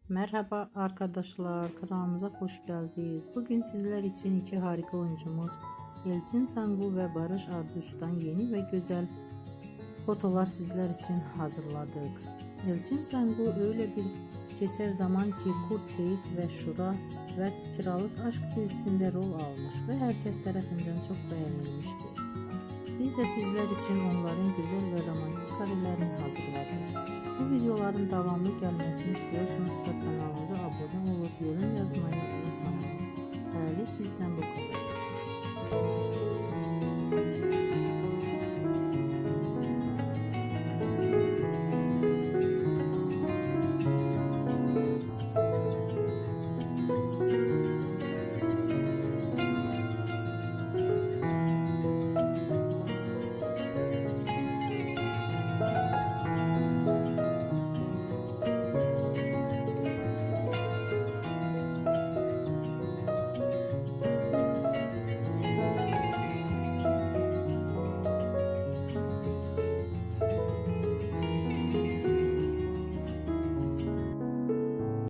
Merhaba arkadaşlar, kanalımıza hoş geldiniz. Bugün sizler için iki harika oyuncumuz Elçin Sangu ve Barış Arduç'tan yeni ve güzel fotolar sizler için hazırladık. Elçin Sangu öyle bir geçer zaman ki Kurt Seyit ve Şura ve Kiralık Aşk dizisinde rol almış ve herkes tarafından çok beğenilmiştir. Biz de sizler için onların güzel ve romantik karelerini hazırladık. Bu videoların devamlı gelmesini istiyorsanız